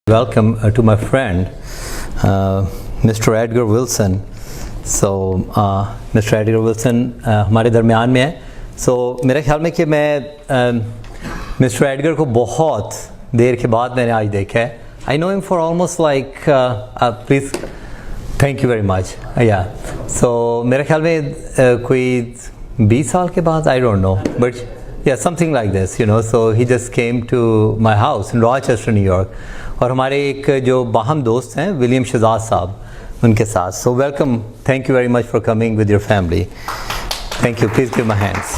Welcome to my friend, Mr. Edgar Wilson. So, Mr. Edgar Wilson हमारे दरमियान में है. So, मेरे ख्याल में कि मैं Mr. Edgar को बहुत देर के बाद मैंने आज देखा है. I know him for almost like, please, thank you very much. Yeah. So, मेरे ख्याल में कोई 20 साल के बाद, I don't know, but yeah, something like this, you know. So he just came to my house in Rochester, New York. और हमारे एक जो बाहम दोस्त हैं विलियम शहजाद साहब, उनके साथ. So welcome, thank you very much for coming with your family. Thank you, please give my hands.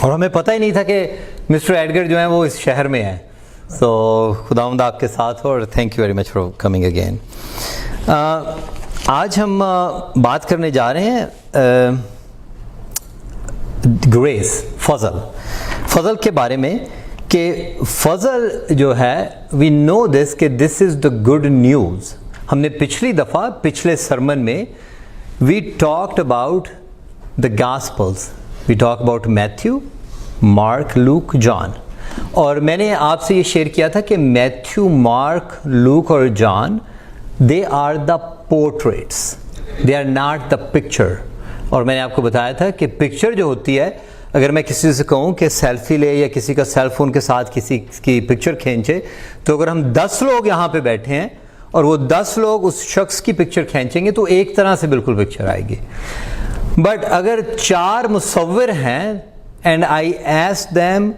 और हमें पता ही नहीं था कि मिस्टर एडगर जो हैं वो इस शहर में हैं. So खुदावंद आपके साथ हो और thank you very much for coming again. आज हम बात करने जा रहे हैं ग्रेस, फजल के बारे में. कि फजल जो है, वी नो दिस कि this is the good news. हमने पिछली दफ़ा पिछले सरमन में we talked about the gospels. We talk about Matthew, Mark, Luke, John. और मैंने आपसे ये शेयर किया था कि मैथ्यू, मार्क, लूक और John, they are the portraits, they are not the picture. और मैंने आपको बताया था कि पिक्चर जो होती है, अगर मैं किसी से कहूँ कि सेल्फी ले या किसी का सेल फोन के साथ किसी की पिक्चर खींचे, तो अगर हम 10 लोग यहाँ पे बैठे हैं और वो 10 लोग उस शख्स की पिक्चर खींचेंगे तो एक तरह से बिल्कुल पिक्चर आएगी. बट अगर 4 मुसव्विर हैं and I ask them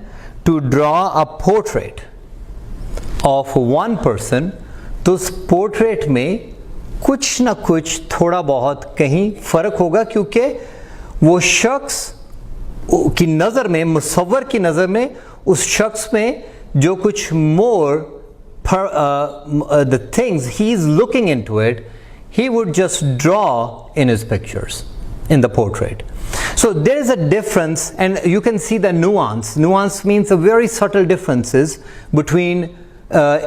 to draw a portrait of one person, तो उस पोर्ट्रेट में कुछ ना कुछ थोड़ा बहुत कहीं फ़र्क होगा, क्योंकि वो शख्स की नज़र में, मुसव्वर की नज़र में, उस शख्स में जो कुछ more the things he is looking into it, he would just draw in his pictures in the portrait. So there is a difference, and you can see the nuance. Nuance means a very subtle differences between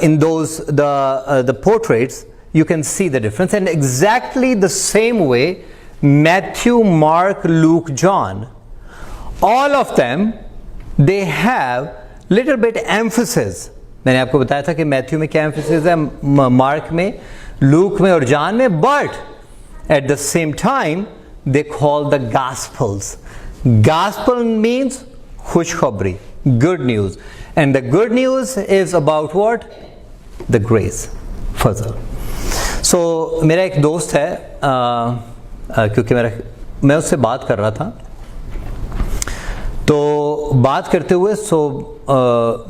in those the portraits. You can see the difference, and exactly the same way Matthew, Mark, Luke, John, all of them, they have little bit emphasis. मैंने आपको बताया था कि Matthew में क्या emphasis है, mark में, look में और जॉन में, but at the same time they call the gospels. Gospel means खुशखबरी, good news, and the good news is about what? The grace, Fazal. So मेरा एक दोस्त है, क्योंकि मैं उससे बात कर रहा था, तो बात करते हुए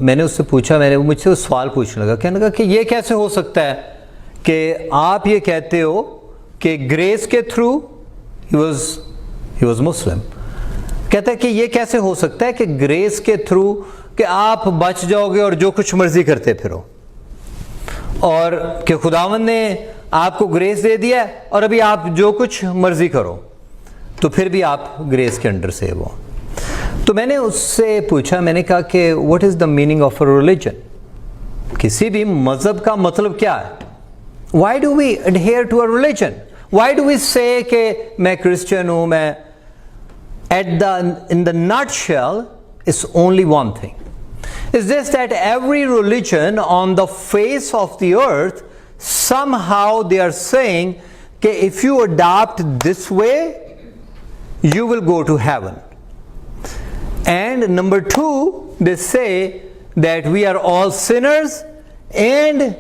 मैंने उससे पूछा, मैंने मुझसे सवाल पूछने लगा, कहने लगा कि ये कैसे हो सकता है कि आप ये कहते हो कि ग्रेस के थ्रू, he was Muslim, कहता है कि ये कैसे हो सकता है कि ग्रेस के थ्रू कि आप बच जाओगे और जो कुछ मर्जी करते फिरो, और कि खुदावंद ने आपको ग्रेस दे दिया और अभी आप जो कुछ मर्जी करो, तो फिर भी आप ग्रेस के अंडर से हो. तो मैंने उससे पूछा, मैंने कहा कि what is the meaning of a religion? किसी भी मज़हब का मतलब क्या है? Why do we adhere to a religion? Why do we say कि मैं क्रिश्चियन हूँ, मैं in the nutshell is only one thing. Is this that every religion on the face of the earth, somehow they are saying that if you adopt this way, you will go to heaven. And number 2, they say that we are all sinners and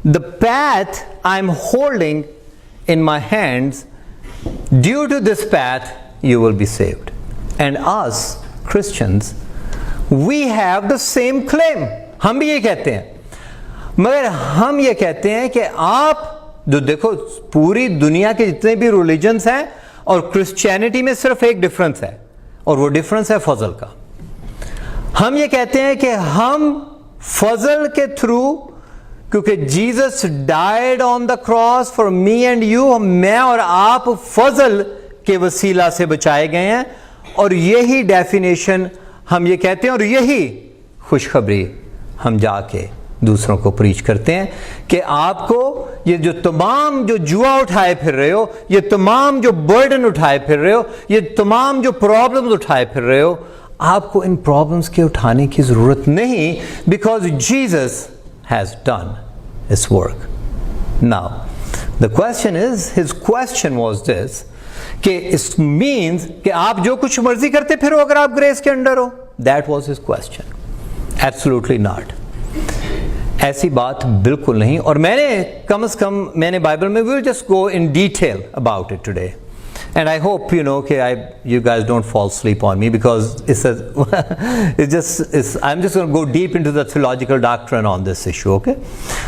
the path I'm holding in my hands, due to this path you will be saved. And us Christians, we have the same claim. हम भी ये कहते हैं, मगर हम ये कहते हैं कि आप जो देखो, पूरी दुनिया के जितने भी रिलीजन्स हैं और क्रिश्चियनिटी में सिर्फ एक डिफरेंस है, और वो डिफरेंस है फजल का. हम ये कहते हैं कि हम फजल के थ्रू, क्योंकि Jesus died on the cross for me and you, मैं और आप फजल के वसीला से बचाए गए हैं, और यही डेफिनेशन हम ये कहते हैं, और यही खुशखबरी हम जाके दूसरों को प्रीच करते हैं कि आपको ये जो तमाम जो जुआ उठाए फिर रहे हो, ये तमाम जो बर्डन उठाए फिर रहे हो, ये तमाम जो प्रॉब्लम्स उठाए फिर रहे हो, आपको इन प्रॉब्लम्स के उठाने की ज़रूरत नहीं, because Jesus has done his work. Now, the question is, his question was this, कि it means कि आप जो कुछ मर्जी करते फिर अगर आप ग्रेस के अंडर हो. That was his question. Absolutely not. ऐसी बात बिल्कुल नहीं. और मैंने कम से कम मैंने बाइबल में we'll just go in detail about it today. And I hope you guys don't fall asleep on me, because I'm just going to go deep into the theological doctrine on this issue, okay?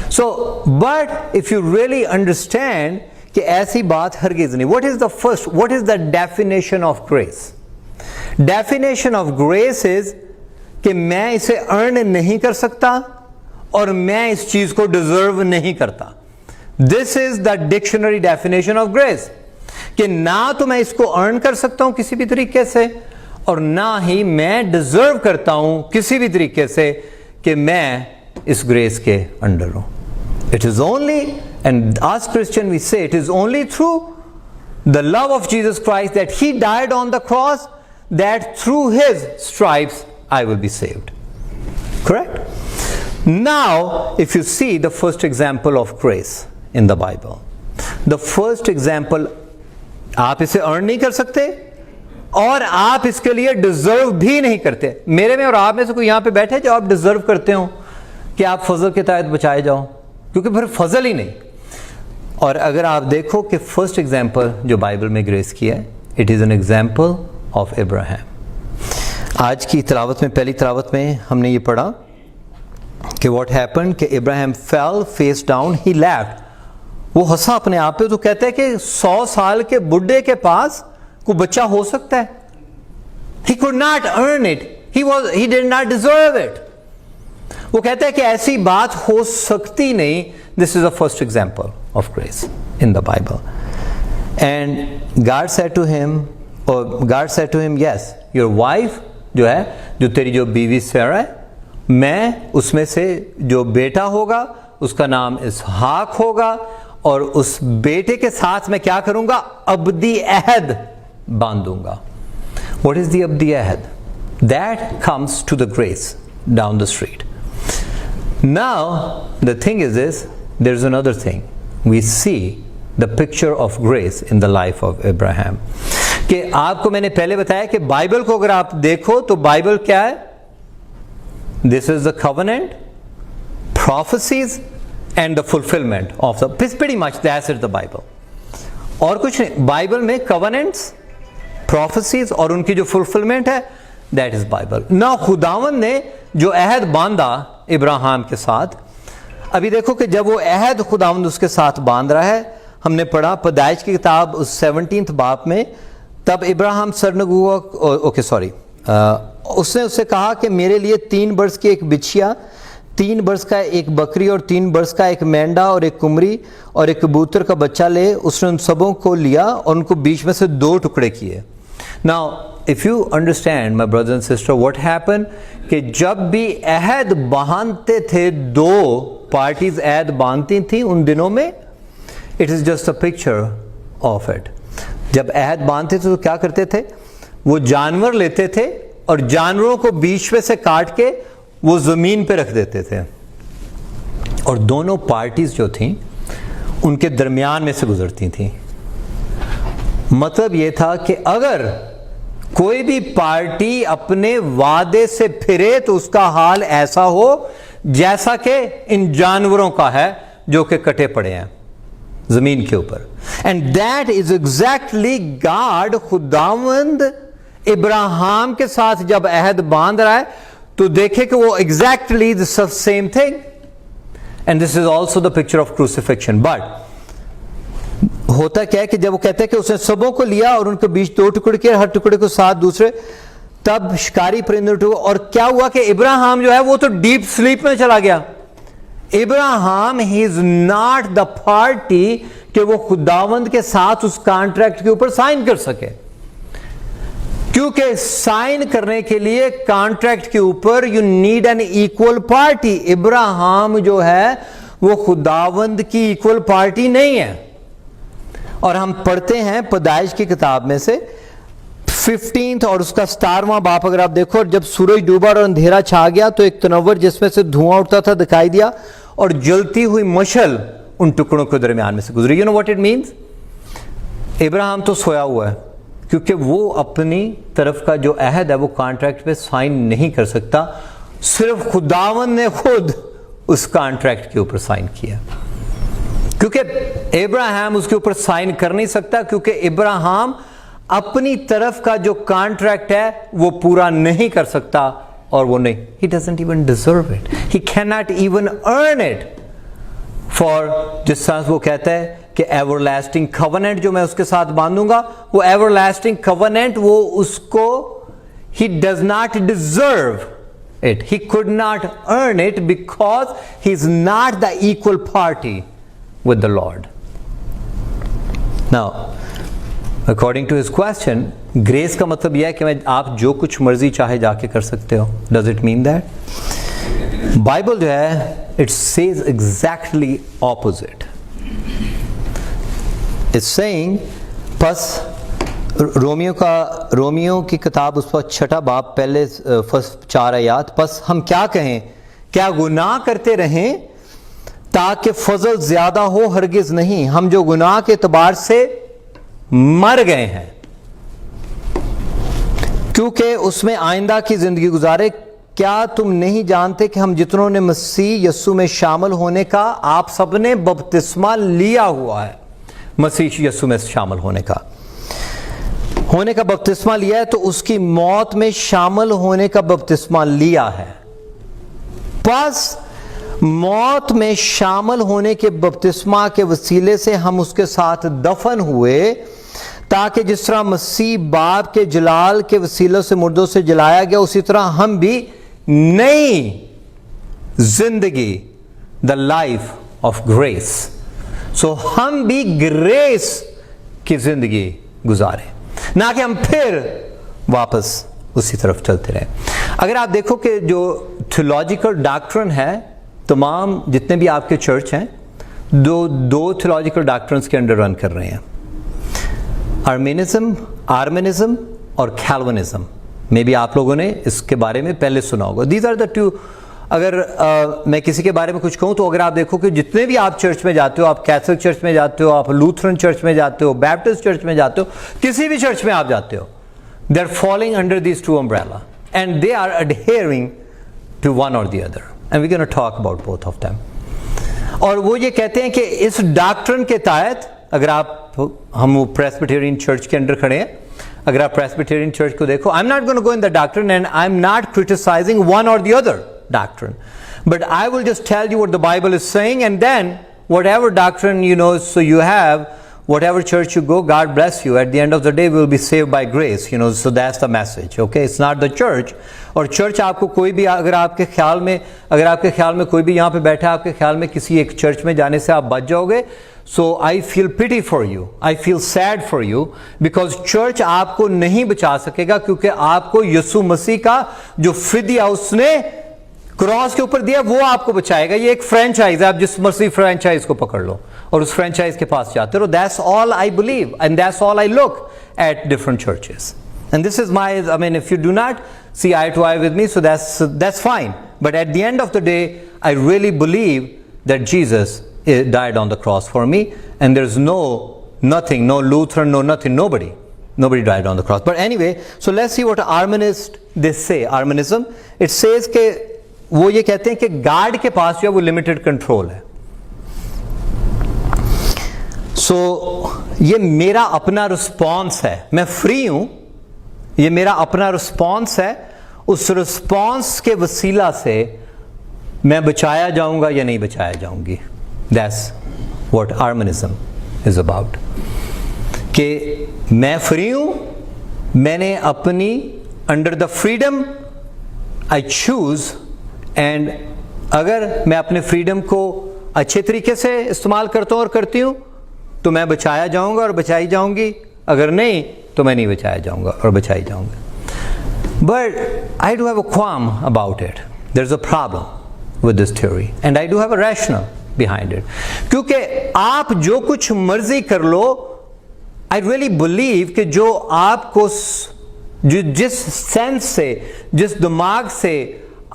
So, but if you really understand कि ऐसी बात हरगिज़ नहीं. What is the definition of grace? Definition of grace is कि मैं इसे earn नहीं कर सकता और मैं इस चीज को डिजर्व नहीं करता. This is the dictionary definition of grace. कि ना तो मैं इसको अर्न कर सकता हूं किसी भी तरीके से और ना ही मैं डिजर्व करता हूं किसी भी तरीके से कि मैं इस ग्रेस के अंडर हूं. It is only, and as Christian we say, it is only through the love of Jesus Christ that He died on the cross, that through His stripes I will be saved. Correct? Now, if you see the first example of grace in the Bible, the first example, आप इसे earn नहीं कर सकते और आप इसके लिए deserve भी नहीं करते. मेरे में और आप में से कोई यहां पे बैठे जो आप डिजर्व करते हो कि आप फजल के तहत बचाए जाओ, क्योंकि फिर फजल ही नहीं. और अगर आप देखो कि फर्स्ट एग्जाम्पल जो बाइबल में ग्रेस की है, it is an example of Ibrahim. आज की तिलावत में, पहली तिलावत में हमने ये पढ़ा कि व्हाट हैपेंड कि इब्राहिम फेल फेस डाउन, ही लेफ्ट. वो हंसा अपने आप पे. तो कहते हैं कि 100 साल के बुढ़े के पास कोई बच्चा हो सकता है. He could not earn it, he did not deserve it. वो कहते हैं कि ऐसी बात हो सकती नहीं. This is the first example of grace in the Bible. And God said to him, yes, your wife जो है, जो तेरी जो बीवी सारा है, मैं उसमें से जो बेटा होगा उसका नाम इसहाक होगा और उस बेटे के साथ मैं क्या करूंगा, अब्दी अहद बांधूंगा. व्हाट इज द अब्दी अहद? That comes to the grace down the street. Now the thing is this, there is another thing. We see the picture of grace in the life of Abraham. कि आपको मैंने पहले बताया कि Bible को अगर आप देखो तो बाइबल क्या है? This is the covenant, prophecies and the fulfillment of the, pretty much that's it, the Bible. और कुछ नहीं. बाइबल में covenants, prophecies और उनकी जो fulfillment है, that is Bible. Now खुदावन ने जो अहद बांधा इब्राहिम के साथ, अभी देखो कि जब वो अहद खुदावंद उसके साथ बांध रहा है, हमने पढ़ा पैदाइश की किताब उस 17th बाब में, तब इब्राहिम सरनगुआ, उसने उससे कहा कि मेरे लिए 3 बरस की एक बिछिया, 3 बरस का एक बकरी और 3 बरस का एक मेंढा और एक कुमरी और एक कबूतर का बच्चा ले. उसने उन सबों को लिया और उनको बीच में से 2 टुकड़े किए. Now if you understand, my brothers and sisters, what happened कि जब भी अहद बांधते थे, 2 पार्टीज अहद बांधती थी उन दिनों में, it is just a picture of it. जब अहद बांधते थे तो क्या करते थे, वो जानवर लेते थे और जानवरों को बीच में से काट के वो जमीन पे रख देते थे और दोनों पार्टीज जो थी उनके दरमियान में से गुजरती थी. मतलब ये था कि अगर कोई भी पार्टी अपने वादे से फिरे तो उसका हाल ऐसा हो जैसा कि इन जानवरों का है जो कि कटे पड़े हैं जमीन के ऊपर. And that is exactly God. खुदावंद इब्राहिम के साथ जब अहद बांध रहा है तो देखे कि वो exactly the same thing. And this is also the picture of crucifixion. But होता क्या है कि जब वो कहते हैं कि उसने सबों को लिया और उनके बीच 2 टुकड़े किए, हर टुकड़े को 7 दूसरे, तब शिकारी परिंदे उठे. और क्या हुआ कि इब्राहिम जो है वो तो डीप स्लीप में चला गया. Ibrahim he is not the party कि वो खुदावंद के साथ उस कॉन्ट्रैक्ट के ऊपर साइन कर सके, क्योंकि साइन करने के लिए कॉन्ट्रैक्ट के ऊपर you need an equal party. Ibrahim जो है वो खुदावंद की इक्वल पार्टी नहीं है. और हम पढ़ते हैं पैदाइश की किताब में से 15th और उसका 17वां बाप अगर आप देखो, जब सूरज डूबा और अंधेरा छा गया तो एक तनव्वर जिसमें से धुआं उठता था दिखाई दिया और जलती हुई मशल उन टुकड़ों के दरमियान में से गुजरी। You know what it means? Ibrahim तो सोया हुआ है क्योंकि वो अपनी तरफ का जो अहद है वो कॉन्ट्रैक्ट पे साइन नहीं कर सकता, सिर्फ खुदावन ने खुद उस कॉन्ट्रैक्ट के ऊपर साइन किया। क्योंकि इब्राहिम उसके ऊपर साइन कर नहीं सकता, क्योंकि इब्राहिम अपनी तरफ का जो कॉन्ट्रैक्ट है वो पूरा नहीं कर सकता, और वो नहीं, he doesn't even deserve it, he cannot even earn it for, जिस तरह वो कहता है कि एवरलास्टिंग कवेनेंट जो मैं उसके साथ बांधूंगा, वो एवरलास्टिंग कवेनेंट वो उसको, he does not deserve it, he could not earn it because he is not the equal party with the Lord. Now according to his question, grace का मतलब यह है कि आप जो कुछ मर्जी चाहे जाके कर सकते हो। Does it mean that? Bible जो है it says exactly opposite. It's saying, बस रोमियो की किताब उस पर 6 बाब पहले फर्स्ट 4 आयत, बस हम क्या कहें, क्या गुनाह करते रहें ताकि फजल ज्यादा हो? हरगिज नहीं, हम जो गुनाह के एतबार से मर गए हैं क्योंकि उसमें आइंदा की जिंदगी गुजारे। क्या तुम नहीं जानते कि हम जितनों ने मसीह यस्सु में शामिल होने का, आप सबने बपतिस्मा लिया हुआ है, मसीह यस्सु में शामिल होने का बपतिस्मा लिया है, तो उसकी मौत में शामिल होने का बपतिस्मा लिया है। बस मौत में शामिल होने के बपतिस्मा के वसीले से हम उसके साथ दफन हुए, ताकि जिस तरह मसीह बाप के जलाल के वसीलों से मुर्दों से जलाया गया, उसी तरह हम भी नई जिंदगी, द लाइफ ऑफ ग्रेस, सो हम भी ग्रेस की जिंदगी गुजारे, ना कि हम फिर वापस उसी तरफ चलते रहे। अगर आप देखो कि जो थियोलॉजिकल डॉक्ट्रिन है, तमाम जितने भी आपके चर्च हैं, दो थियोलॉजिकल डॉक्ट्रिन्स के अंडर रन कर रहे हैं, आर्मेनिज्म और कैल्विनिज्म। मे बी आप लोगों ने इसके बारे में पहले सुना होगा। These are the two. अगर मैं किसी के बारे में कुछ कहूं तो अगर आप देखो कि जितने भी आप चर्च में जाते हो, आप कैथोलिक चर्च में जाते हो, आप लूथरन चर्च में जाते हो, बैप्टिस्ट चर्च में जाते हो, किसी भी चर्च में आप जाते हो, they are following under this two umbrella and they are adhering to one or the other, and we gonna talk about both of them. और वो ये कहते हैं कि इस डॉक्ट्रिन के तहत, अगर आप, हम प्रेस्बिटेरियन चर्च के अंडर खड़े हैं, अगर आप प्रेस्बिटेरियन चर्च को देखो, I am not going to go in the doctrine and I am not criticizing one or the other doctrine, but I will just tell you what the Bible is saying, and then whatever doctrine you know, so you have whatever church you go, God bless you. At the end of the day, we will be saved by grace, you know, so that's the message. Okay, it's not the church. और church आपको कोई भी, अगर आपके ख्याल में कोई भी यहाँ पे बैठा है, आपके ख्याल में किसी एक चर्च में जाने से आप बच जाओगे, so I feel pity for you, I feel sad for you, because church आपको नहीं बचा सकेगा, क्योंकि आपको यीशु मसीह का जो फिदिया उसने क्रॉस के ऊपर दिया वो आपको बचाएगा। ये एक फ्रेंचाइज है, आप जिस मर्जी फ्रेंचाइज को पकड़ लो और उस फ्रेंचाइज के पास जाते रहो। That's all I believe and that's all I look at different churches, and this is my, I mean if you do not see eye to eye with me, so that's fine, but at the end of the day I really believe that Jesus died on the cross for me, and there's nothing, no Lutheran, no nothing, nobody died on the cross. But anyway, so let's see what Arminists they say. Arminism, it says कि वो ये कहते हैं कि God के पास जो है वो लिमिटेड कंट्रोल है। सो ये मेरा अपना रिस्पॉन्स है, मैं फ्री हूं, ये मेरा अपना रिस्पॉन्स है, उस रिस्पॉन्स के वसीला से मैं बचाया जाऊंगा या नहीं बचाया जाऊंगी। दैट्स व्हाट आर्मनिज्म इज अबाउट, कि मैं फ्री हूं, मैंने अपनी under the freedom I choose, and अगर मैं अपने फ्रीडम को अच्छे तरीके से इस्तेमाल करता हूं और करती हूं तो मैं बचाया जाऊंगा और बचाई जाऊंगी, अगर नहीं तो मैं नहीं बचाया जाऊंगा और बचाई जाऊंगा। But I do have a qualm about it, there is a problem with this theory and I do have a rational behind it, क्योंकि आप जो कुछ मर्जी कर लो, आई रियली बिलीव कि जो आपको जिस सेंस से, जिस दिमाग से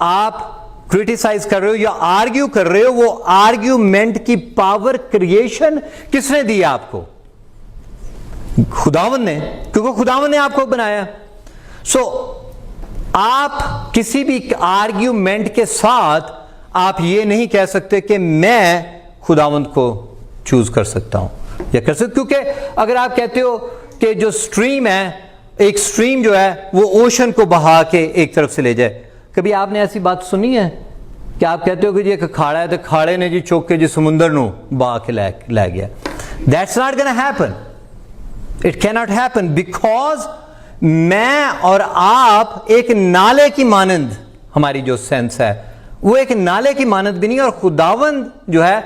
आप क्रिटिसाइज कर रहे हो या आर्ग्यू कर रहे हो, वो आर्ग्यूमेंट की पावर क्रिएशन किसने दी आपको? खुदावन ने, क्योंकि खुदावन ने आपको बनाया। सो आप किसी भी आर्ग्यूमेंट के साथ आप ये नहीं कह सकते कि मैं खुदावंत को चूज कर सकता हूं या कर सकते, क्योंकि अगर आप कहते हो कि जो स्ट्रीम है, एक स्ट्रीम जो है वो ओशन को बहा के एक तरफ से ले जाए, कभी आपने ऐसी बात सुनी है कि आप कहते हो कि जी एक खाड़ा है तो खाड़े ने जी चौक के जी समुंदर नु बहा के लै गया? That's not gonna happen, it can not happen, because मैं और आप एक नाले की मानंद, हमारी जो सेंस है वो एक नाले की मानंद भी नहीं, और खुदावंद जो है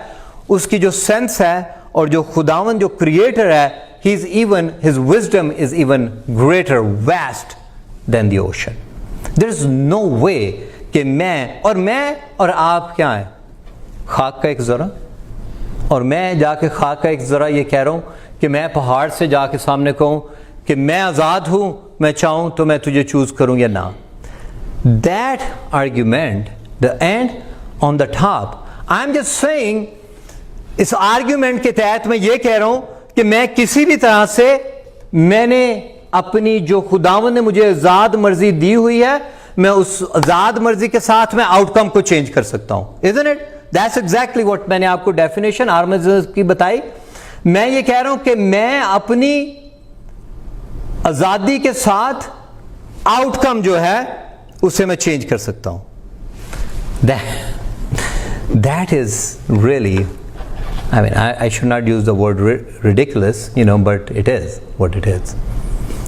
उसकी जो सेंस है और जो खुदावंद जो क्रिएटर है, he is even, his wisdom is even greater, vast than the ocean. There is no way कि मैं और आप क्या है? खाक का एक जरा, और मैं जाके खाक का एक जरा ये कह रहा हूं कि मैं पहाड़ से जाके सामने कहूं कि मैं आजाद हूं, मैं चाहूं तो मैं तुझे चूज करूं या ना? That argument, the end on the top, I'm just saying, इस आर्ग्यूमेंट के तहत मैं ये कह रहा हूं कि मैं किसी भी तरह से, मैंने अपनी जो खुदावंद ने मुझे आजाद मर्जी दी हुई है, मैं उस आजाद मर्जी के साथ मैं आउटकम को चेंज कर सकता हूं। Isn't it? That's exactly what मैंने आपको डेफिनेशन आर्मिज़म की बताई। मैं ये कह रहा हूं कि मैं अपनी आजादी के साथ आउटकम जो है उसे मैं चेंज कर सकता हूं। That is really, I mean, I should not use the word ridiculous, but it is what it is.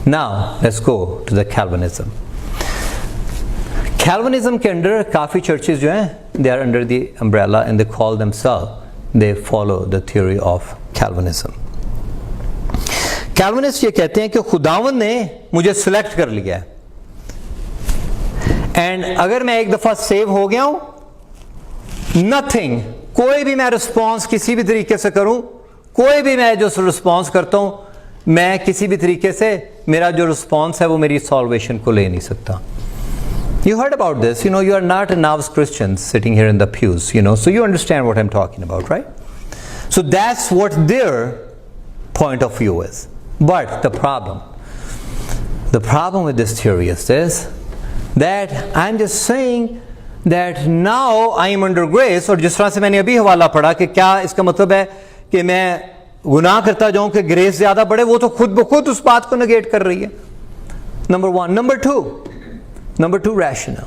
Now, let's go to the Calvinism. Calvinism के अंदर काफ़ी churches जो हैं, they are under the umbrella and they call themselves, they follow the theory of Calvinism. Calvinists ये कहते हैं कि खुदावन ने मुझे select कर लिया है, and अगर मैं एक दफ़ा सेव हो गया हूँ, nothing, कोई भी मैं रिस्पॉन्स किसी भी तरीके से करूं, कोई भी मैं जो रिस्पॉन्स करता हूं, मैं किसी भी तरीके से मेरा जो रिस्पॉन्स है वो मेरी सॉल्वेशन को ले नहीं सकता। You heard about this, you are not a novice Christian sitting here in the pews, so you understand what I'm talking about, right? So that's what their point of view is. But the problem with this theory is this, that I'm just saying that now I am under grace, और जिस तरह से मैंने अभी हवाला पढ़ा कि क्या इसका मतलब है कि मैं गुनाह करता जाऊं कि ग्रेस ज्यादा बढ़े, वो तो खुद ब खुद उस बात को नेगेट कर रही है। Number one. Number two rational,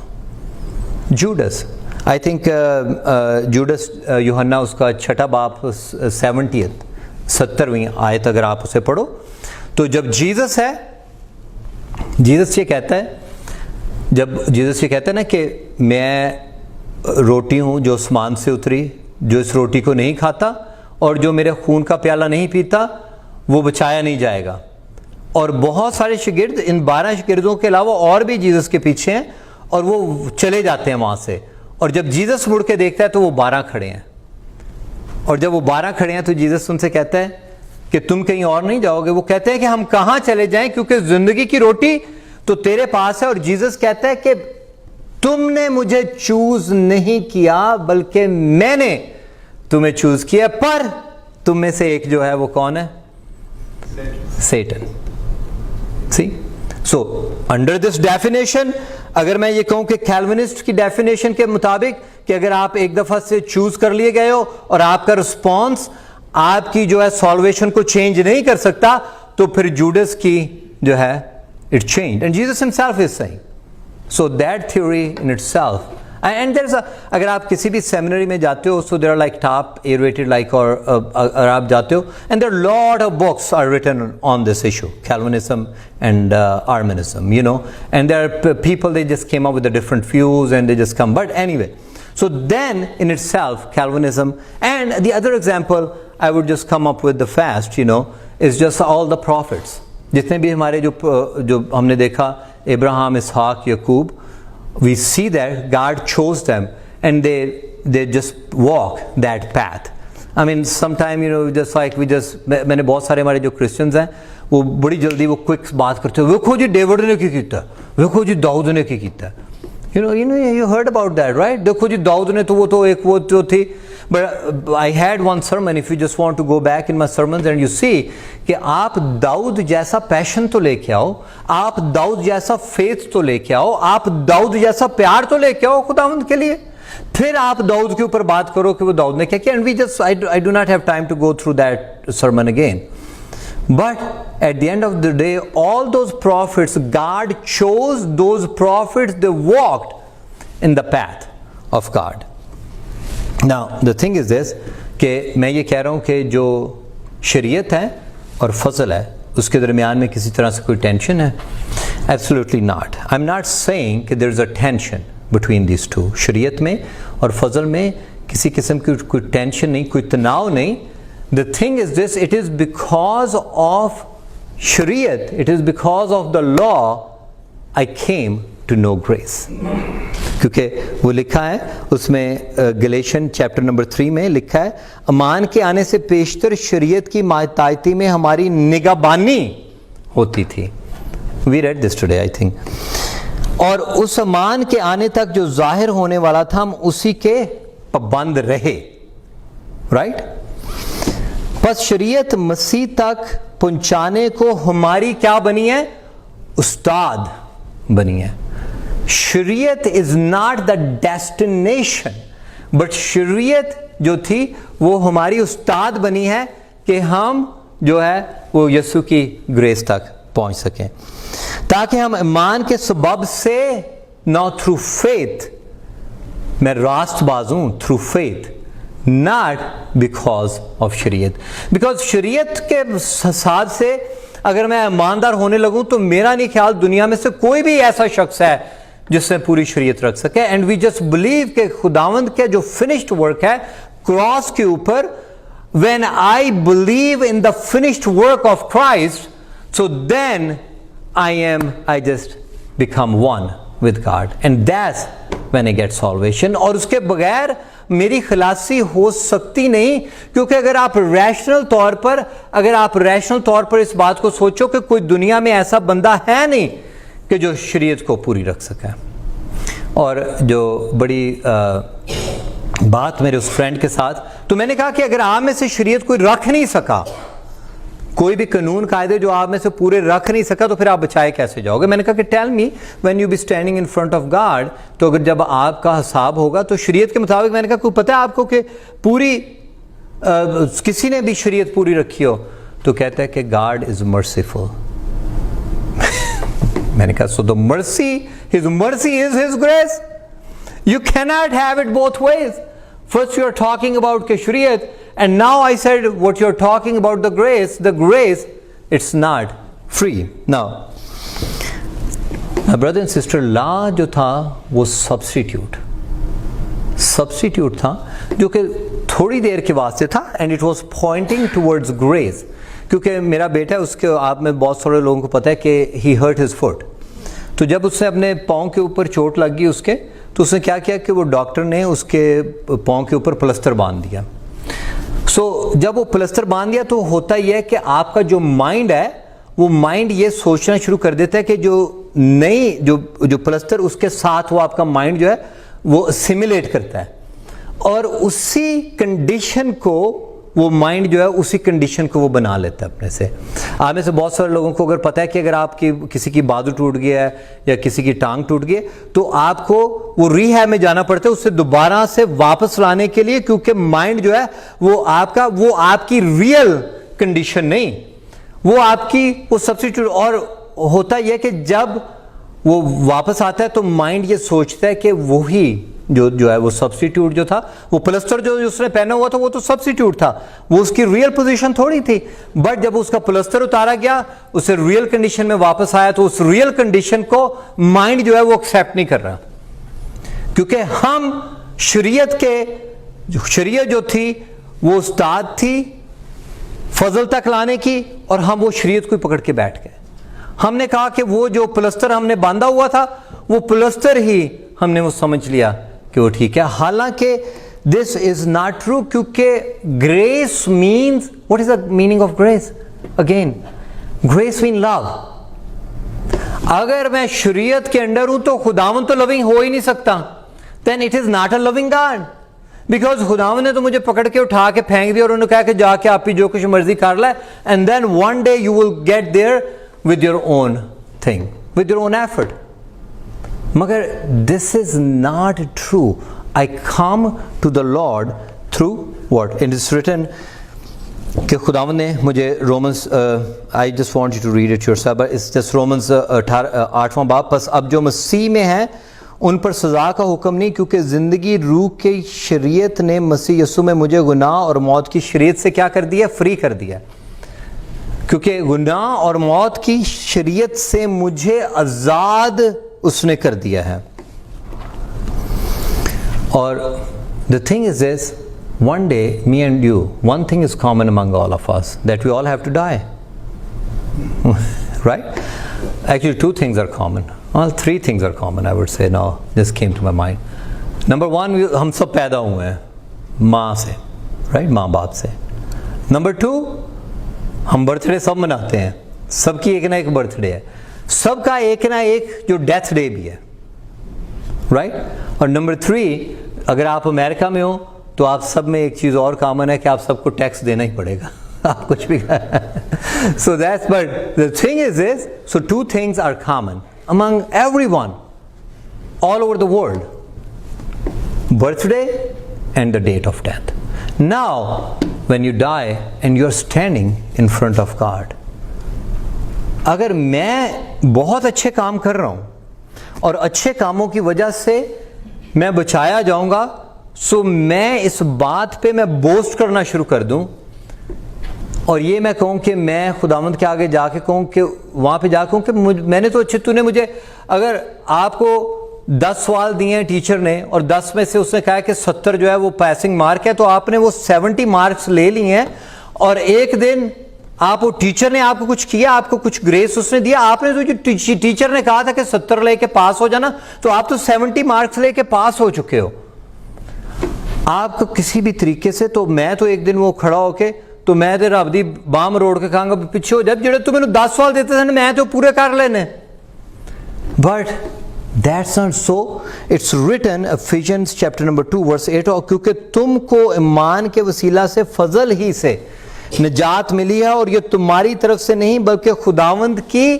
Judas, I think Judas यूहन्ना उसका छठा बाप 70वीं आयत अगर आप उसे पढ़ो, तो जब जीसस ये कहता है, जब जीसस ये कहता है ना कि मैं रोटी हूँ जो आसमान से उतरी, जो इस रोटी को नहीं खाता और जो मेरे खून का प्याला नहीं पीता वो बचाया नहीं जाएगा। और बहुत सारे शागिर्द, इन 12 शागिर्दों के अलावा और भी जीसस के पीछे हैं, और वो चले जाते हैं वहाँ से, और जब जीसस मुड़ के देखता है तो वो 12 खड़े हैं, और जब वो 12 खड़े हैं तो जीसस उनसे कहता है कि तुम कहीं और नहीं जाओगे? वो कहते हैं कि हम कहाँ चले जाएं, क्योंकि जिंदगी की रोटी तो तेरे पास है। और जीसस कहता है कि तुमने मुझे चूज नहीं किया बल्कि मैंने तुम्हें चूज किया, पर तुम में से एक जो है वो कौन है? सेटन। सी, सो अंडर दिस डेफिनेशन, अगर मैं ये कहूं कि कैल्विनिस्ट की डेफिनेशन के मुताबिक कि अगर आप एक दफा से चूज कर लिए गए हो और आपका रिस्पॉन्स आपकी जो है सॉल्वेशन को चेंज नहीं कर सकता, तो फिर जूडस की जो है it changed, and Jesus himself is saying, so that theory in itself, and there's a, अगर आप किसी भी seminary में जाते हो, so there are like top A-rated like, और अगर आप जाते हो, and there are lot of books are written on this issue, Calvinism and Arminianism, and there are people, they just came up with the different views and they just come, but anyway, so then in itself Calvinism, and the other example I would just come up with the fast, is just all the prophets, जितने भी हमारे जो हमने देखा, इब्राहिम, इसहाक, याकूब, we see that God chose them and they just walk that path. I mean, sometime just like मैंने बहुत सारे हमारे जो क्रिश्चियंस हैं वो बड़ी जल्दी वो क्विक बात करते हैं, देखो जी डेविड ने क्या किया, देखो जी दाऊद ने क्या किया, You heard about that, right? देखो जी दाऊद ने तो वो एक वो जो थी, but I had one sermon, if you just want to go back in my sermons and you see कि आप दाऊद जैसा पैशन तो लेके आओ, आप दाऊद जैसा फेथ तो लेके आओ, आप दाऊद जैसा प्यार तो लेके आओ खुदावंद के लिए, फिर आप दाऊद के ऊपर बात करो कि वो दाऊद ने क्या किया. And I do not have time to go through that sermon again. But at the end of the day, all those prophets, God chose those prophets, they walked in the path of God. Now, the thing is this, कि मैं ये कह रहा हूँ कि जो शरीयत है और फजल है, उसके दरमियान में किसी तरह से कोई टेंशन है? Absolutely not. I'm not saying कि there is a tension between these two. शरीयत में और फजल में किसी किस्म की कोई टेंशन नहीं, कोई तनाव नहीं. The thing is this, it is because of Shariat, it is because of the law I came to know grace. क्योंकि वो लिखा है उसमें गलेशियन चैप्टर नंबर 3 में लिखा है, अमान के आने से पेशतर शरीयत की मातायती में हमारी निगाहबानी होती थी. We read this today, I think. और उस अमान के आने तक जो जाहिर होने वाला था, हम उसी के पाबंद रहे. राइट? बस शरीयत मसीह तक पहुंचाने को हमारी क्या बनी है? उस्ताद बनी है. शरीयत is not the destination, but शरीयत जो थी वो हमारी उस्ताद बनी है कि हम जो है वो यीशु की ग्रेस तक पहुंच सकें, ताकि हम ईमान के सबब से, नॉट थ्रू फेथ, मैं रास्तबाज हूं through faith, not because of शरीयत. बिकॉज शरीयत के साथ से अगर मैं ईमानदार होने लगूं तो मेरा नहीं ख्याल दुनिया में से कोई भी ऐसा शख्स है जिसने पूरी शरीयत रख सके. एंड वी जस्ट बिलीव कि खुदावंद के जो फिनिश्ड वर्क है क्रॉस के ऊपर, when I believe in the finished work of Christ, so then I just become one with God, and that's when I get salvation. और उसके बगैर मेरी खलासी हो सकती नहीं, क्योंकि अगर आप रैशनल तौर पर इस बात को सोचो कि कोई दुनिया में ऐसा बंदा है नहीं कि जो शरीयत को पूरी रख सके. और जो बड़ी बात मेरे उस फ्रेंड के साथ, तो मैंने कहा कि अगर आप में से शरीयत कोई रख नहीं सका, कोई भी कानून कायदे जो आप में से पूरे रख नहीं सका, तो फिर आप बचाए कैसे जाओगे? मैंने कहा कि tell me when you be standing in front of God, तो अगर जब आपका हिसाब होगा तो शरीयत के मुताबिक, मैंने कहा कोई पता है आपको कि पूरी किसी ने भी शरीयत पूरी रखी हो? तो कहता है कि गॉड इज मर्सीफुल. मैंने कहा so the mercy, his mercy is his grace. You can not have it both ways. First you are talking about के शरीयत, and now I said what you're talking about the grace, it's not free. Now, my brother and sister, law जो था वो substitute था, जो कि थोड़ी देर के वास्ते था, and it was pointing towards grace. क्योंकि मेरा बेटा है, उसके आप में बहुत सारे लोगों को पता है कि he hurt his foot. तो जब उसने अपने पाँव के ऊपर चोट लग गई उसके, तो उसने क्या किया कि वो डॉक्टर ने उसके पाँव के ऊपर प्लास्टर बांध दिया. जब वो प्लास्टर बांध दिया तो होता ही है कि आपका जो माइंड है, वो माइंड ये सोचना शुरू कर देता है कि जो नई जो प्लास्टर, उसके साथ वो आपका माइंड जो है वो सिमुलेट करता है, और उसी कंडीशन को वो माइंड जो है उसी कंडीशन को वो बना लेता है अपने से. आप में से बहुत सारे लोगों को अगर पता है कि अगर आपकी किसी की बाजू टूट गया है या किसी की टांग टूट गई, तो आपको वो रिहैब में जाना पड़ता है उसे दोबारा से वापस लाने के लिए, क्योंकि माइंड जो है वो आपकी रियल कंडीशन नहीं, वो सब्स्टिट्यूट. और होता यह कि जब वो वापस आता है तो माइंड ये सोचता है कि वही जो है वो सब्स्टिट्यूट जो था, वो प्लास्टर जो उसने पहना हुआ था वो तो सब्स्टिट्यूट था, वो उसकी रियल पोजीशन थोड़ी थी. बट जब उसका प्लास्टर उतारा गया, उसे रियल कंडीशन में वापस आया, तो उस रियल कंडीशन को माइंड जो है वो एक्सेप्ट नहीं कर रहा, क्योंकि हम शरीयत जो थी वो उस्ताद थी फजल तक लाने की, और हम वो शरीयत को पकड़ के बैठ गए. हमने कहा कि वो जो प्लास्टर हमने बांधा हुआ था, वो प्लास्टर ही हमने वो समझ लिया कि वो ठीक है. हालांकि दिस इज नॉट ट्रू, क्योंकि grace means, what is the meaning of grace? Again, grace mean love. अगर मैं शरीयत के अंडर हूं तो खुदावंद तो लविंग हो ही नहीं सकता. Then it is not a loving God, because खुदावंद ने तो मुझे पकड़ के उठा के फेंक दिया और उन्होंने कहा कि जाके आप ही जो कुछ मर्जी कर ला, and then one day you will get there with your own thing, with your own effort. मगर this is not true. I come to the Lord through what it is written कि खुदावंद ने मुझे Romans, I just want you to read it yourself, it's just Romans 8वां बाब, बस अब जो मसीह में है उन पर सज़ा का हुक्म नहीं, क्योंकि ज़िंदगी रूह की शरीयत ने मसीह यीशु में मुझे गुनाह और मौत की शरीयत से क्या कर दिया, फ्री कर दिया. क्योंकि गुनाह और मौत की शरीयत से मुझे आज़ाद उसने कर दिया है. और the thing is this, one day me and you, one thing is common among all of us, that we all have to die. Right? Actually two things are common. Well, three things are common, I would say now. This came to my mind. Number one, हम सब पैदा हुए हैं माँ से, right? माँ बाप से. Number two, हम बर्थडे सब मनाते हैं, सबकी एक ना एक बर्थडे है, सबका एक ना एक जो डेथ डे भी है, right? और नंबर थ्री, अगर आप अमेरिका में हो तो आप सब में एक चीज़ और कॉमन है कि आप सबको टैक्स देना ही पड़ेगा. आप कुछ भी so that's, but the thing is this, so two things are common among everyone all over the world: birthday and the date of death. Now when you die and you're standing in front of God, अगर मैं बहुत अच्छे काम कर रहा हूं और अच्छे कामों की वजह से मैं बचाया जाऊंगा, सो मैं इस बात पे मैं बोस्ट करना शुरू कर दूं और ये मैं कहूं कि मैं खुदावंद के आगे जाके कहूं कि वहां पे जाके कहूं कि मैंने तो अच्छे, तूने मुझे, अगर आपको 10 सवाल दिए हैं टीचर ने और 10 में से उसने कहा कि 70 जो है वो पासिंग मार्क है, तो आपने वो 70 मार्क्स ले लिए हैं और एक दिन आप, वो टीचर ने आपको कुछ किया, आपको कुछ ग्रेस उसने दिया, आपने तो जो टीचर ने कहा था कि 70 लेके पास हो जाना, तो आप तो 70 मार्क्स लेके पास हो चुके हो. आपको किसी भी तरीके से, तो मैं तो एक दिन वो खड़ा होके, तो मैं तो रब दी बाम रोड के कहूँगा पीछे हो, जब जो तू मैंने 10 सवाल देते थे ना, मैं तो पूरे कर लेने. But that's not so. It's written Ephesians chapter number 2 verse 8, क्योंकि तुमको ईमान के वसीला से फजल ही से निजात मिली है और ये तुम्हारी तरफ से नहीं बल्कि खुदावंद की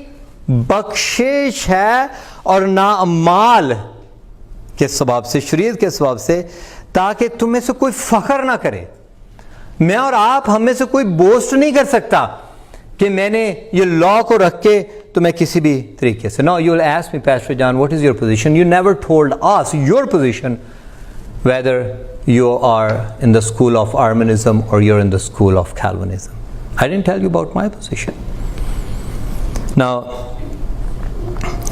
बख्शिश है और ना अमाल के सबब से, शरीयत के सबब से, ताकि तुम में से कोई फख्र ना करे. मैं और आप, हम में से कोई बोस्ट नहीं कर सकता कि मैंने ये लॉ को रख के तो मैं किसी भी तरीके से. No, you will ask me, pastor John, what is your position? You never told us your position, whether you are in the school of Arminianism or you're in the school of Calvinism. I didn't tell you about my position. Now,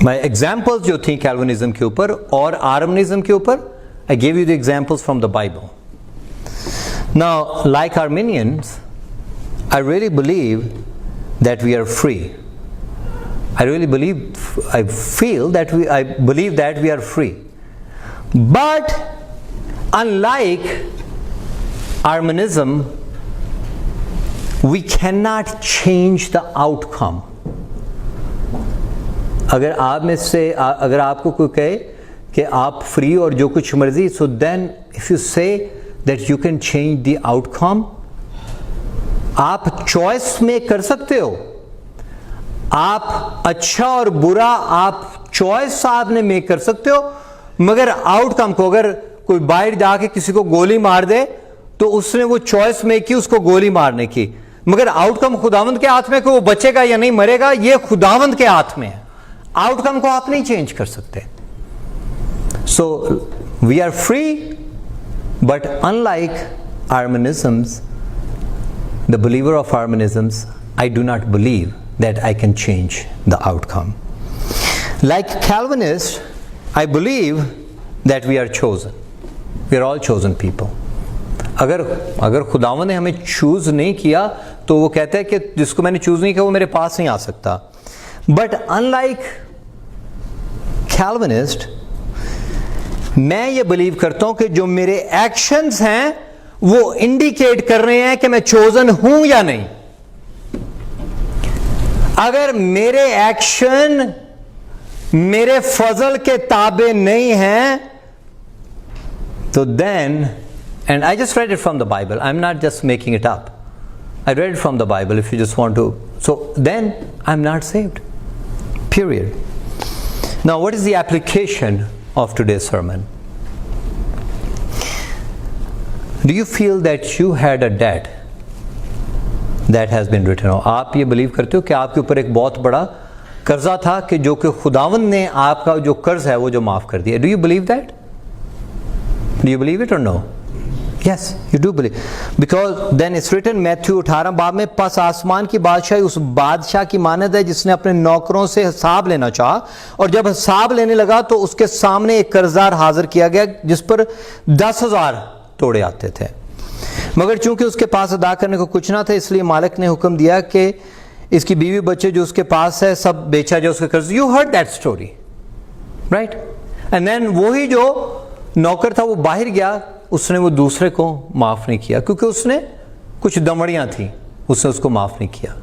my examples जो थी Calvinism के ऊपर और Arminianism के ऊपर, I gave you the examples from the Bible. Now, like Arminians, I really believe that we are free. I really believe, I feel that I believe that we are free. But unlike Arminianism, we cannot change the outcome. अगर आप में से, अगर आपको कोई कहे कि आप फ्री और जो कुछ मर्जी, so then if you say that you can change the outcome, आप चॉइस में कर सकते हो, आप अच्छा और बुरा आप चॉइस आपने मेक कर सकते हो, मगर आउटकम को, अगर कोई बाहर जाके किसी को गोली मार दे तो उसने वो चॉइस मेक की उसको गोली मारने की, मगर आउटकम खुदावंद के हाथ में कि वो बचेगा या नहीं मरेगा, ये खुदावंद के हाथ में है. आउटकम को आप नहीं चेंज कर सकते. So we are free, but unlike Arminians, the believer of Arminians, I do not believe that I can change the outcome. Like Calvinists, I believe that we are chosen. We are all chosen people. अगर खुदावंद ने हमें choose नहीं किया तो वो कहते हैं कि जिसको मैंने चूज नहीं किया वो मेरे पास नहीं आ सकता. बट अनलाइक कैल्विनिस्ट, मैं ये बिलीव करता हूं कि जो मेरे एक्शंस हैं वो इंडिकेट कर रहे हैं कि मैं चोजन हूं या नहीं. अगर मेरे एक्शन मेरे फजल के ताबे नहीं हैं, तो then, and I just read it from the Bible, I'm not just making it up, I read it from the Bible if you just want to, so then I'm not saved, period. Now what is the application of today's sermon? Do you feel that you had a debt that has been written off? आप ये believe करते हो कि आपके ऊपर एक बहुत बड़ा कर्जा था कि जो कि खुदावंद ने आपका जो कर्ज है वो जो माफ कर दिया? Do you believe that? Do you believe it or no? Yes, you do believe. Because then it's written, Matthew 18 बाब में, पस आसमान की बादशाही उस बादशाह की मानद है जिसने अपने नौकरों से हिसाब लेना चाहा, और जब हिसाब लेने लगा तो उसके सामने एक कर्जदार हाजिर किया गया जिस पर 10,000 तोड़े आते थे, मगर चूंकि उसके पास अदा करने को कुछ ना था, इसलिए मालिक ने हुक्म दिया कि इसकी बीवी बच्चे जो उसके पास है सब बेचा जाए उसके कर्ज. You heard that story, right? And then वही जो नौकर था वो बाहर गया, उसने वो दूसरे को माफ नहीं किया क्योंकि उसने कुछ दमड़ियां थी, उसने उसको माफ नहीं किया.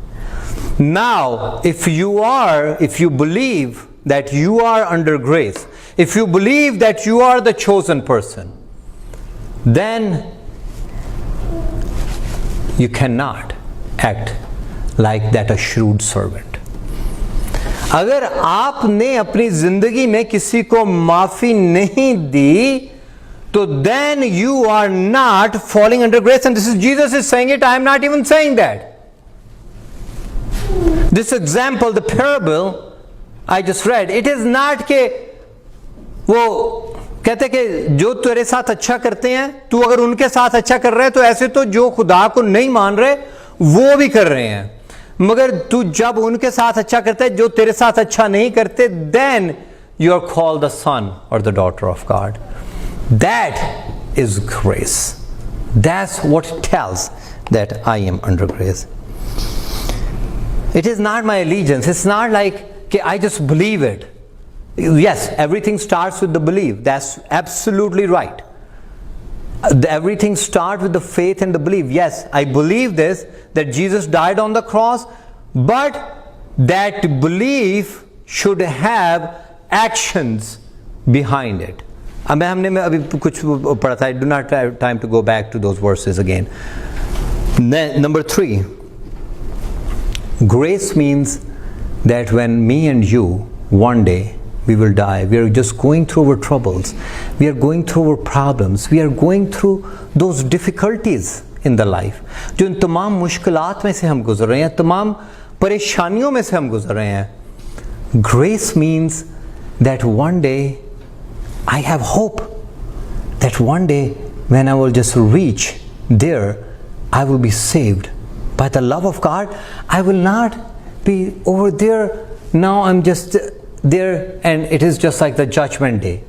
Now if you believe that you are under grace, if you believe that you are the chosen person, then you cannot act like that a shrewd servant. अगर आपने अपनी जिंदगी में किसी को माफी नहीं दी, तो then you are not falling under grace. And this is Jesus is saying it, I am not even saying that. This example, the parable I just read, it is not कि वो कहते कि जो तेरे साथ अच्छा करते हैं, तू अगर उनके साथ अच्छा कर रहे है तो ऐसे तो जो खुदा को नहीं मान रहे वो भी कर रहे हैं, मगर तू जब उनके साथ अच्छा करता है जो तेरे साथ अच्छा नहीं करते, then you are called the son or the daughter of God. That is grace. That's what tells that I am under grace. It is not my allegiance. It's not like okay, I just believe it. Yes, everything starts with the belief. That's absolutely right. Everything starts with the faith and the belief. Yes, I believe this, that Jesus died on the cross, but that belief should have actions behind it. हमने अभी कुछ पढ़ा था. I do not have time to go back to those verses again. Number 3, grace means that when me and you one day we will die, we are just going through our troubles, we are going through our problems, we are going through those difficulties in the life, जो इन तमाम मुश्किलात में से हम गुजर रहे हैं, तमाम परेशानियों में से हम गुजर रहे हैं. Grace means that one day I have hope that one day when I will just reach there, I will be saved by the love of God. I will not be over there. Now I'm just there and it is just like the judgment day.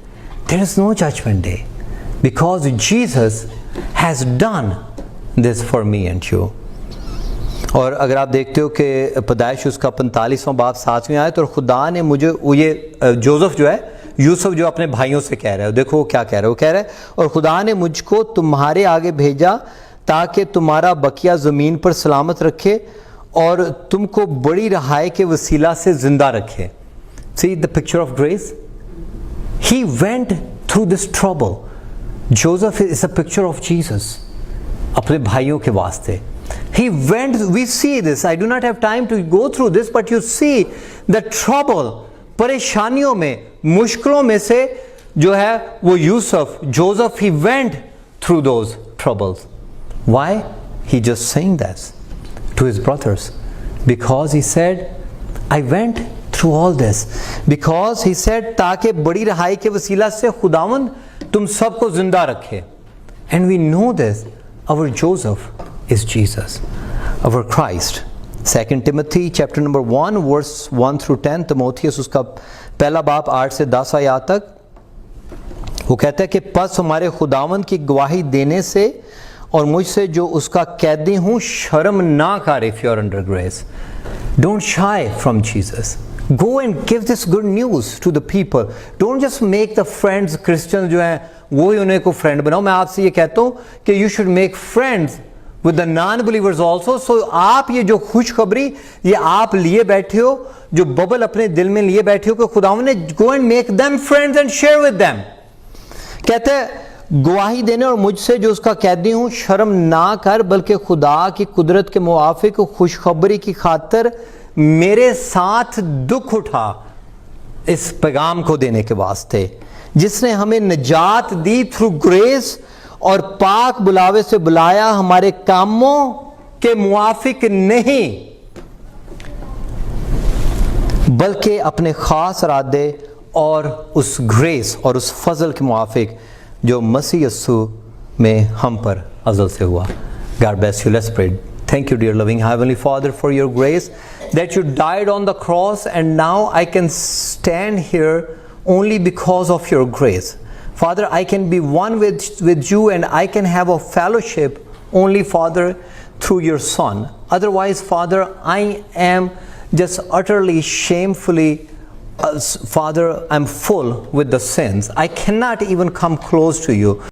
There is no judgment day because Jesus has done this for me and you. और अगर आप देखते हो कि पैदाइश उसका 45वां बाब 7वीं आयत, और खुदा ने मुझे, ये जोसेफ जो है, यूसुफ जो अपने भाइयों से कह रहा है, देखो वो क्या कह रहा है, वो कह रहा है और खुदा ने मुझको तुम्हारे आगे भेजा ताकि तुम्हारा बकिया ज़मीन पर सलामत रखे और तुमको बड़ी रहाई के वसीला से जिंदा रखे. See the picture of grace? He went through this trouble. Joseph is a picture of Jesus. अपने भाइयों के वास्ते. He went, we see this. I do not have time to go through this, but you see the trouble. परेशानियों में, मुश्किलों में से जो है वो Yusuf, Joseph, he went through those troubles. Why? He just saying this to his brothers. Because he said, I went through all this. Because he said, ताकि बड़ी रहाई के वसीला से खुदावंद तुम सबको जिंदा रखे. And we know this. Our Joseph is Jesus. Our Christ. 2 Timothy chapter number 1 verse 1 through 10, Timothy उसका पहला बाब 8 से 10 आयत तक, वो कहता है कि पस हमारे खुदावंद की गवाही देने से और मुझसे जो उसका कैदी हूँ शर्म ना कर. If you are under grace, don't shy from Jesus. Go and give this good news to the people. Don't just make the friends Christians जो हैं वो ही उन्हें को फ्रेंड बनाओ. मैं आपसे ये कहता हूँ कि you should make friends with the non-believers also. So आप ये जो खुशखबरी ये आप लिए बैठे हो, जो बबल अपने दिल में लिए बैठे हो कि खुदावंद ने go and make them friends and share with them. कहते हैं गवाही देने और मुझसे जो उसका कैदी हूं शर्म ना कर, बल्कि खुदा की कुदरत के मुआफिक खुशखबरी की खातिर मेरे साथ दुख उठा इस पैगाम को देने के वास्ते, जिसने हमें निजात दी थ्रू ग्रेस और पाक बुलावे से बुलाया, हमारे कामों के मुआफिक नहीं बल्कि अपने खास इरादे और उस ग्रेस और उस फजल के मुआफिक जो मसीह यस्सु में हम पर अज़ल से हुआ. God bless you. Let's pray. Thank you, dear loving Heavenly Father, for your grace that you died on the cross, and now I can stand here only because of your grace. Father, I can be one with you, and I can have a fellowship only, Father, through your Son. Otherwise, Father, I am just utterly shamefully, Father, I'm full with the sins. I cannot even come close to you.